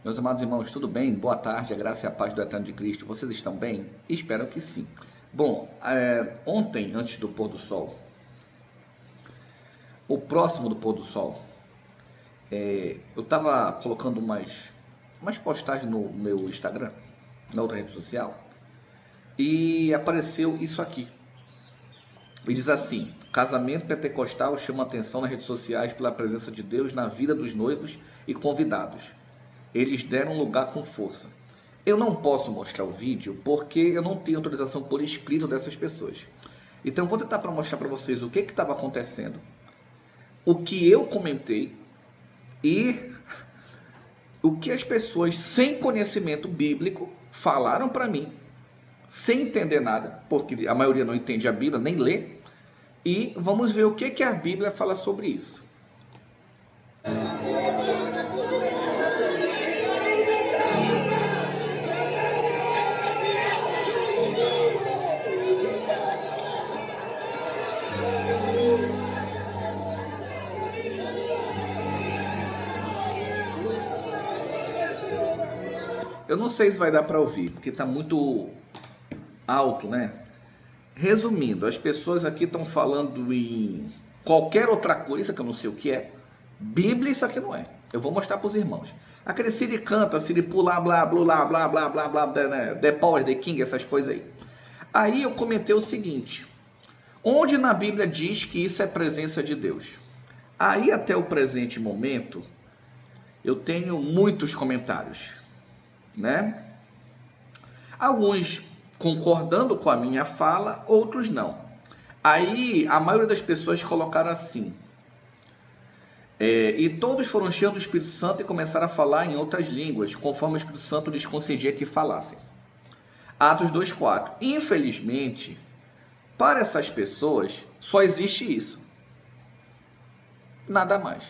Meus amados irmãos, tudo bem? Boa tarde, a graça e a paz do Eterno de Cristo. Vocês estão bem? Espero que sim. Bom, ontem, antes do pôr do sol, o próximo do pôr do sol, eu estava colocando umas postagens no meu Instagram, na outra rede social, e apareceu isso aqui. E diz assim: casamento pentecostal chama atenção nas redes sociais pela presença de Deus na vida dos noivos e convidados. Eles deram lugar com força. Eu não posso mostrar o vídeo porque eu não tenho autorização por escrito dessas pessoas. Então eu vou tentar mostrar para vocês o que estava acontecendo, o que eu comentei e o que as pessoas sem conhecimento bíblico falaram para mim, sem entender nada, porque a maioria não entende a Bíblia, nem lê. E vamos ver o que a Bíblia fala sobre isso. Eu não sei se vai dar para ouvir, porque está muito alto, né? Resumindo, as pessoas aqui estão falando em qualquer outra coisa, que eu não sei o que é. Bíblia, isso aqui não é. Eu vou mostrar para os irmãos. Aquele Siri canta, Siri pula, blá, blá, blá, blá, blá, blá, né? The Power, The King, essas coisas aí. Aí eu comentei o seguinte: onde na Bíblia diz que isso é presença de Deus? Aí até o presente momento, eu tenho muitos comentários, né? Alguns concordando com a minha fala, outros não. Aí a maioria das pessoas colocaram assim: e todos foram cheios do Espírito Santo e começaram a falar em outras línguas, conforme o Espírito Santo lhes concedia que falassem. Atos 2:4. Infelizmente, para essas pessoas, só existe isso. Nada mais.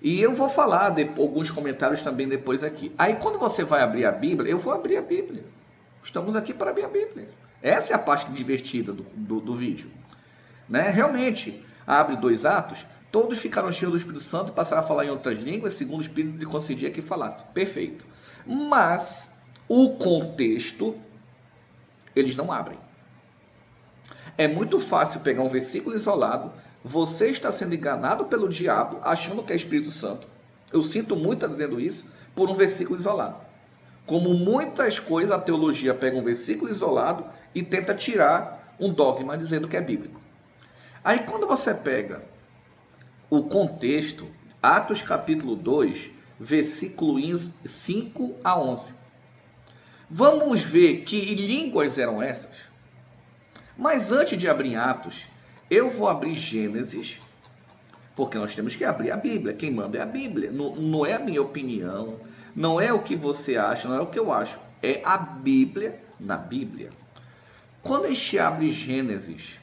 E eu vou falar alguns comentários também depois aqui. Aí quando você vai abrir a Bíblia, eu vou abrir a Bíblia. Estamos aqui para abrir a Bíblia. Essa é a parte divertida do vídeo. Né? Realmente, abre 2 Atos, todos ficaram cheios do Espírito Santo, passaram a falar em outras línguas, segundo o Espírito lhe concedia que falasse. Perfeito. Mas o contexto, eles não abrem. É muito fácil pegar um versículo isolado. Você está sendo enganado pelo diabo, achando que é Espírito Santo. Eu sinto muito a dizendo isso, por um versículo isolado. Como muitas coisas, a teologia pega um versículo isolado e tenta tirar um dogma dizendo que é bíblico. Aí quando você pega o contexto, Atos capítulo 2, versículos 5 a 11. Vamos ver que línguas eram essas? Mas antes de abrir Atos, eu vou abrir Gênesis, porque nós temos que abrir a Bíblia. Quem manda é a Bíblia. Não é a minha opinião, não é o que você acha, não é o que eu acho. É a Bíblia na Bíblia. Quando a gente abre Gênesis,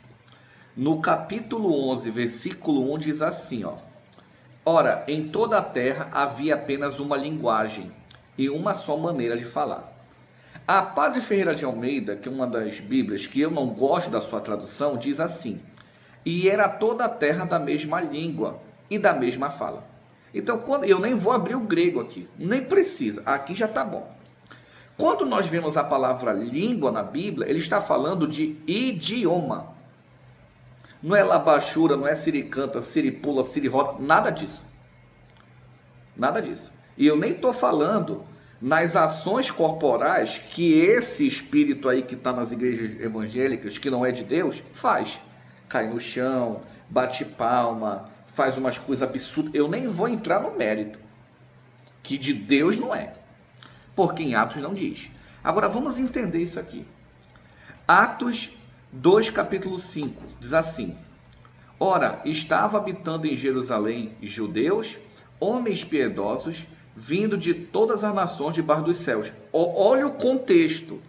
no capítulo 11, versículo 1, diz assim, ó: ora, em toda a terra havia apenas uma linguagem e uma só maneira de falar. A Padre Ferreira de Almeida, que é uma das Bíblias que eu não gosto da sua tradução, diz assim: e era toda a terra da mesma língua e da mesma fala. Então, quando eu nem vou abrir o grego aqui, nem precisa, aqui já está bom. Quando nós vemos a palavra língua na Bíblia, ele está falando de idioma. Não é labachura, não é siricanta, siripula, sirirota, nada disso. Nada disso. E eu nem estou falando nas ações corporais que esse espírito aí que está nas igrejas evangélicas, que não é de Deus, faz. Cai no chão, bate palma, faz umas coisas absurdas. Eu nem vou entrar no mérito, que de Deus não é, porque em Atos não diz. Agora vamos entender isso aqui. Atos 2, capítulo 5, diz assim: ora, estava habitando em Jerusalém judeus, homens piedosos, vindo de todas as nações debaixo dos céus. Olha o contexto.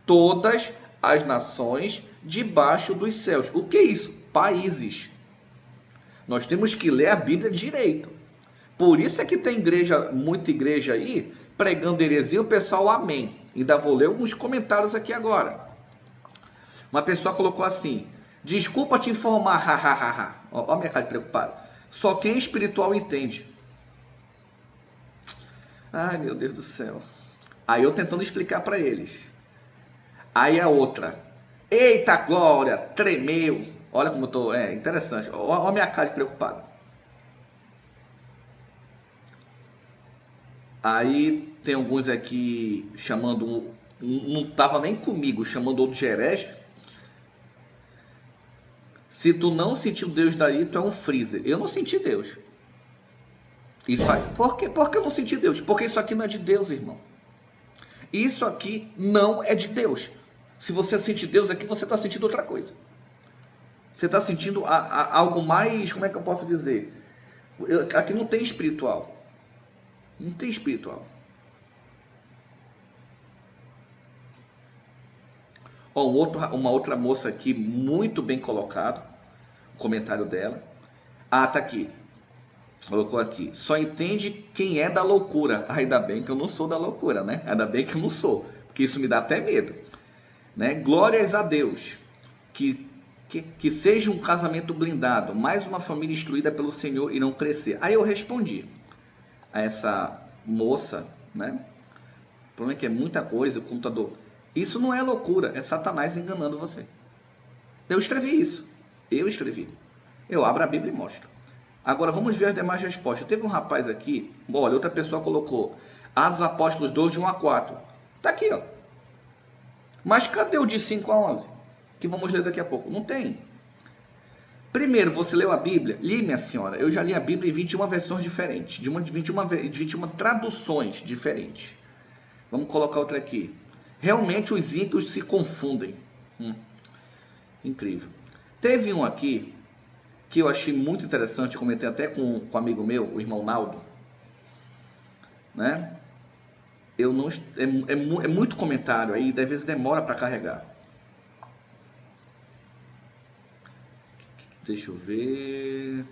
Todas as nações debaixo dos céus. O que é isso? Países. Nós temos que ler a Bíblia direito. Por isso é que tem igreja, muita igreja aí, pregando heresia, o pessoal amém. Ainda vou ler alguns comentários aqui agora. Uma pessoa colocou assim: desculpa te informar, hahaha. Ó a minha cara de preocupado. Só quem é espiritual entende. Ai, meu Deus do céu. Aí eu tentando explicar para eles. Aí a outra, eita glória, tremeu. Olha como eu tô, interessante. Olha a minha cara de preocupado. Aí tem alguns aqui chamando, não tava nem comigo, chamando outro de herege. Se tu não sentiu Deus daí, tu é um freezer. Eu não senti Deus. Isso aí. Por que eu não senti Deus? Porque isso aqui não é de Deus, irmão. Isso aqui não é de Deus. Se você sente Deus aqui, você está sentindo outra coisa. Você está sentindo algo mais, como é que eu posso dizer? Aqui não tem espiritual. Não tem espiritual. Ó, uma outra moça aqui, muito bem colocado, o comentário dela. Ah, tá aqui. Colocou aqui. Só entende quem é da loucura. Ainda bem que eu não sou da loucura, né? Ainda bem que eu não sou. Porque isso me dá até medo. Né? Glórias a Deus. Que seja um casamento blindado. Mais uma família instruída pelo Senhor e não crescer. Aí eu respondi a essa moça, né? O problema é que é muita coisa, o computador. Isso não é loucura, é Satanás enganando você. Eu escrevi isso. Eu escrevi. Eu abro a Bíblia e mostro. Agora vamos ver as demais respostas. Teve um rapaz aqui, olha, outra pessoa colocou Atos Apóstolos 2, de 1 a 4. Tá aqui, ó. Mas cadê o de 5 a 11? Que vamos ler daqui a pouco. Não tem. Primeiro, você leu a Bíblia? Li, minha senhora. Eu já li a Bíblia em 21 versões diferentes, de 21 traduções diferentes. Vamos colocar outra aqui. Realmente os ímpios se confundem. Incrível. Teve um aqui que eu achei muito interessante, comentei até com um amigo meu, o irmão Naldo, né? Eu não, é muito comentário aí, às vezes demora para carregar. Deixa eu ver.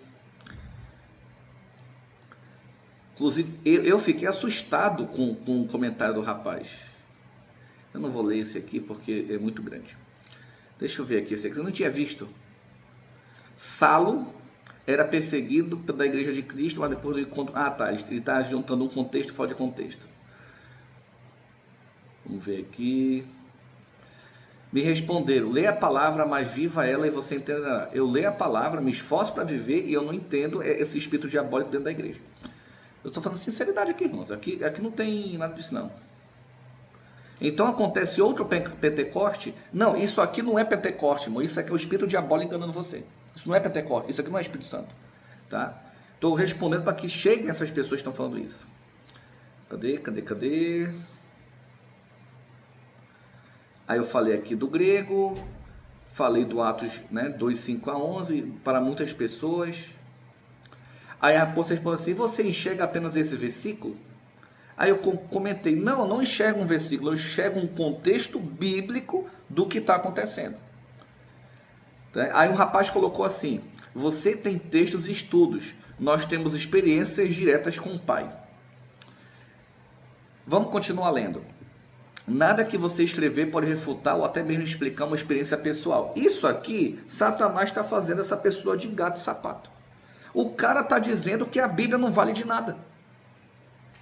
Inclusive, eu fiquei assustado com o comentário do rapaz. Eu não vou ler esse aqui porque é muito grande. Deixa eu ver aqui, esse aqui eu não tinha visto. Saulo era perseguido pela igreja de Cristo, mas depois do encontro... Ah, tá, ele está juntando um contexto fora de contexto. Vamos ver aqui. Me responderam, leia a palavra, mas viva ela e você entenderá. Eu leio a palavra, me esforço para viver e eu não entendo esse espírito diabólico dentro da igreja. Eu estou falando sinceridade aqui, irmãos. Aqui não tem nada disso, não. Então acontece outro Pentecoste. Não, isso aqui não é Pentecoste, irmão. Isso aqui é o espírito diabólico enganando você. Isso não é Pentecoste. Isso aqui não é Espírito Santo. Tá? Estou respondendo para que cheguem essas pessoas que estão falando isso. Cadê? Aí eu falei aqui do grego. Falei do Atos, né, 2, 5 a 11. Para muitas pessoas. Aí a moça respondeu assim, você enxerga apenas esse versículo? Aí eu comentei, não enxergo um versículo, eu enxergo um contexto bíblico do que está acontecendo. Aí um rapaz colocou assim, você tem textos e estudos, nós temos experiências diretas com o Pai. Vamos continuar lendo. Nada que você escrever pode refutar ou até mesmo explicar uma experiência pessoal. Isso aqui, Satanás está fazendo essa pessoa de gato e sapato. O cara está dizendo que a Bíblia não vale de nada.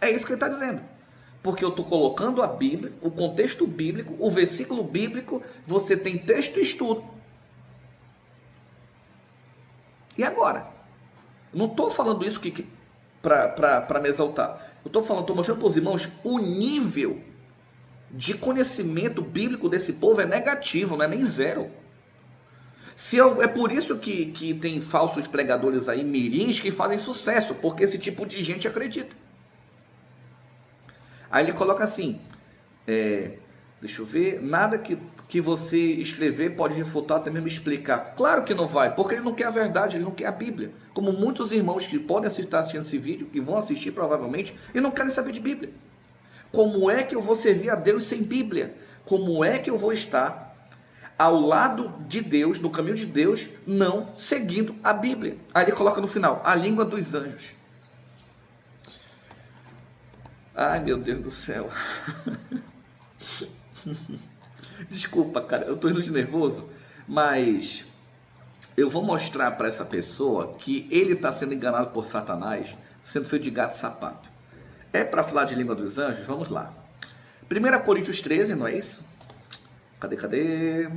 É isso que ele está dizendo. Porque eu estou colocando a Bíblia, o contexto bíblico, o versículo bíblico, você tem texto e estudo. E agora? Eu não estou falando isso para me exaltar. Eu estou mostrando para os irmãos o nível de conhecimento bíblico desse povo é negativo, não é nem zero. É por isso que tem falsos pregadores aí, mirins, que fazem sucesso, porque esse tipo de gente acredita. Aí ele coloca assim, deixa eu ver, nada que você escrever pode refutar, até mesmo explicar. Claro que não vai, porque ele não quer a verdade, ele não quer a Bíblia. Como muitos irmãos que podem estar assistindo esse vídeo, que vão assistir provavelmente, e não querem saber de Bíblia. Como é que eu vou servir a Deus sem Bíblia? Como é que eu vou estar ao lado de Deus, no caminho de Deus, não seguindo a Bíblia? Aí ele coloca no final, a língua dos anjos. Ai, meu Deus do céu. Desculpa, cara, eu tô indo de nervoso, mas eu vou mostrar para essa pessoa que ele está sendo enganado por Satanás, sendo feito de gato e sapato. É para falar de língua dos anjos? Vamos lá. 1 Coríntios 13, não é isso? Cadê?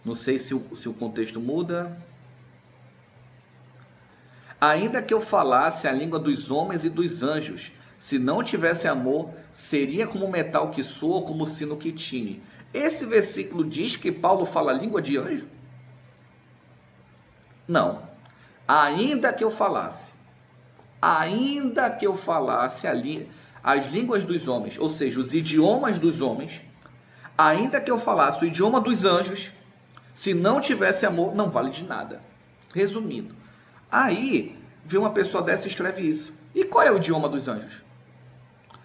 Não sei se o contexto muda. Ainda que eu falasse a língua dos homens e dos anjos, se não tivesse amor, seria como o metal que soa ou como o sino que tine. Esse versículo diz que Paulo fala a língua de anjo? Não. Ainda que eu falasse as línguas dos homens, ou seja, os idiomas dos homens, ainda que eu falasse o idioma dos anjos, se não tivesse amor, não vale de nada. Resumindo, aí vê uma pessoa dessa e escreve isso. E qual é o idioma dos anjos?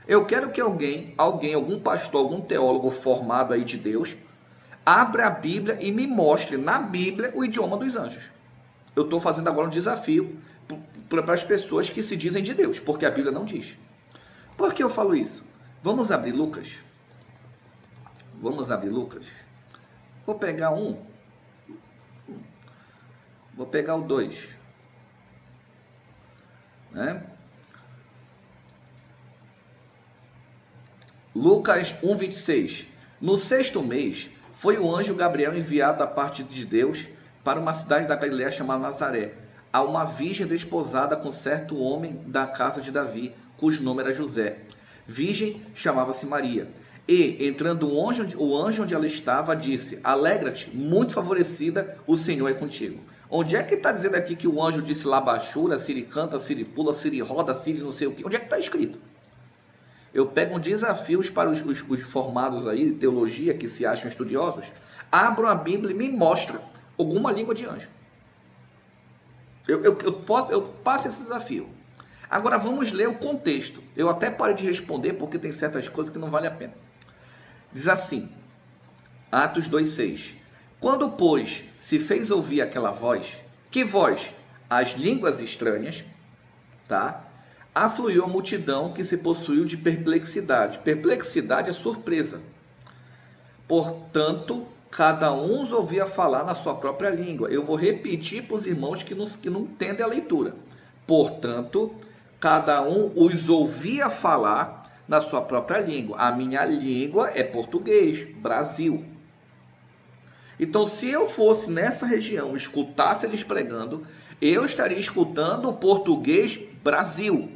Eu quero que alguém, algum pastor, algum teólogo formado aí de Deus, abra a Bíblia e me mostre na Bíblia o idioma dos anjos. Eu estou fazendo agora um desafio para as pessoas que se dizem de Deus, porque a Bíblia não diz. Por que eu falo isso? Vamos abrir Lucas? Vou pegar um. Vou pegar o 2. Né? Lucas 1:26. No 6º mês, foi o anjo Gabriel enviado da parte de Deus para uma cidade da Galiléia chamada Nazaré, a uma virgem desposada com certo homem da casa de Davi, cujo nome era José. Virgem chamava-se Maria. E, entrando o anjo onde ela estava, disse: Alegra-te, muito favorecida, o Senhor é contigo. Onde é que está dizendo aqui que o anjo disse labachura, siri canta, siri pula, siri roda, siri não sei o quê? Onde é que está escrito? Eu pego um desafio para os formados aí de teologia, que se acham estudiosos, abram a Bíblia e me mostram alguma língua de anjo. Eu passo esse desafio. Agora vamos ler o contexto. Eu até parei de responder porque tem certas coisas que não vale a pena. Diz assim, Atos 2:6. Quando, pois, se fez ouvir aquela voz, que voz? As línguas estranhas, tá? Afluiu a multidão que se possuiu de perplexidade. Perplexidade é surpresa. Portanto, cada um os ouvia falar na sua própria língua. Eu vou repetir para os irmãos que não entendem a leitura. Portanto, cada um os ouvia falar na sua própria língua. A minha língua é português, Brasil. Então, se eu fosse nessa região, escutasse eles pregando, eu estaria escutando o português Brasil.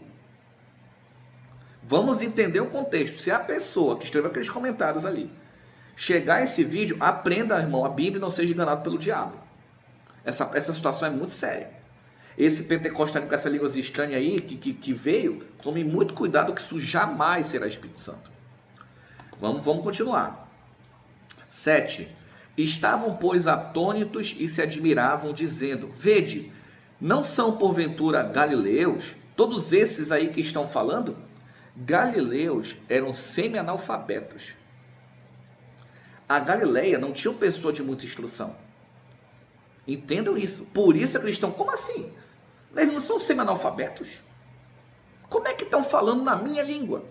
Vamos entender o contexto. Se a pessoa que escreveu aqueles comentários ali chegar a esse vídeo, aprenda, irmão, a Bíblia e não seja enganado pelo diabo. Essa situação é muito séria. Esse pentecostalismo com essa língua estranha aí, que veio, tome muito cuidado que isso jamais será Espírito Santo. Vamos continuar. 7. Estavam, pois, atônitos e se admiravam, dizendo: Vede, não são porventura galileus? Todos esses aí que estão falando? Galileus eram semi-analfabetos. A Galileia não tinha pessoa de muita instrução. Entendam isso. Por isso é que eles estão, como assim? Eles não são semi-analfabetos? Como é que estão falando na minha língua?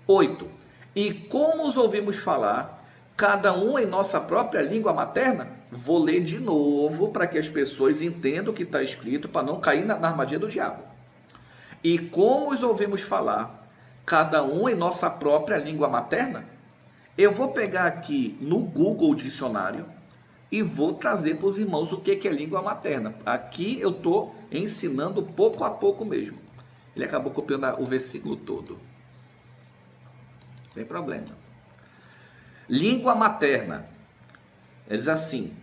8. E como os ouvimos falar, cada um em nossa própria língua materna? Vou ler de novo para que as pessoas entendam o que está escrito, para não cair na armadilha do diabo. E como os ouvimos falar, cada um em nossa própria língua materna? Eu vou pegar aqui no Google Dicionário e vou trazer para os irmãos o que é língua materna. Aqui eu estou ensinando pouco a pouco mesmo. Ele acabou copiando o versículo todo. Não tem problema. Língua materna. Ele diz assim.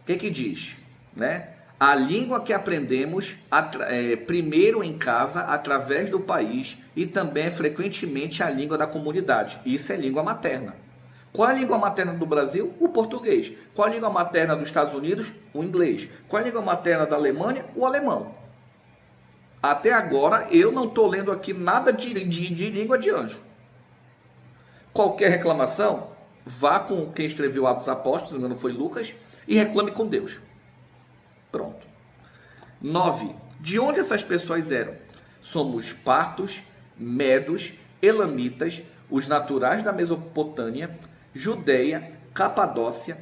O que diz? Né? A língua que aprendemos primeiro em casa, através do país, e também frequentemente a língua da comunidade. Isso é língua materna. Qual é a língua materna do Brasil? O português. Qual a língua materna dos Estados Unidos? O inglês. Qual a língua materna da Alemanha? O alemão. Até agora, eu não estou lendo aqui nada de língua de anjo. Qualquer reclamação, vá com quem escreveu Atos Apóstolos, se não me engano foi Lucas, e reclame com Deus. Pronto. 9. De onde essas pessoas eram? Somos partos, medos, elamitas, os naturais da Mesopotâmia, Judeia, Capadócia,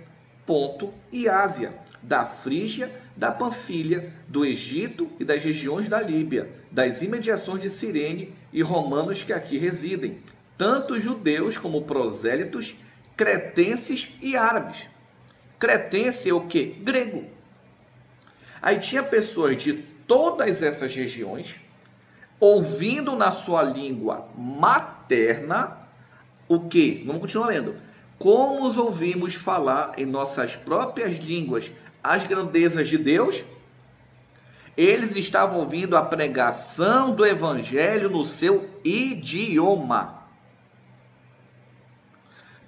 Ponto e Ásia, da Frígia, da Panfilha, do Egito e das regiões da Líbia, das imediações de Cirene e romanos que aqui residem, tanto judeus como prosélitos, cretenses e árabes. Cretense é o quê? Grego. Aí tinha pessoas de todas essas regiões, ouvindo na sua língua materna, o quê? Vamos continuar lendo. Como os ouvimos falar em nossas próprias línguas as grandezas de Deus, eles estavam ouvindo a pregação do evangelho no seu idioma.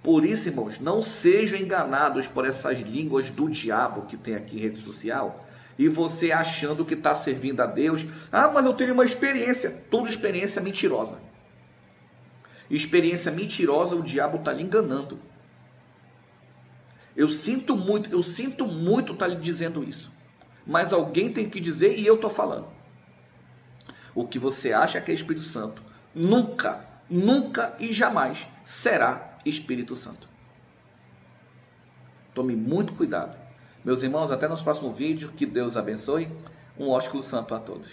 Por isso, irmãos, não sejam enganados por essas línguas do diabo que tem aqui em rede social, e você achando que está servindo a Deus. Ah, mas eu tenho uma experiência. Toda experiência é mentirosa. Experiência mentirosa, o diabo está lhe enganando. Eu sinto muito estar lhe dizendo isso. Mas alguém tem que dizer e eu estou falando. O que você acha que é Espírito Santo, nunca, nunca e jamais será Espírito Santo. Tome muito cuidado. Meus irmãos, até no próximo vídeo. Que Deus abençoe. Um ósculo santo a todos.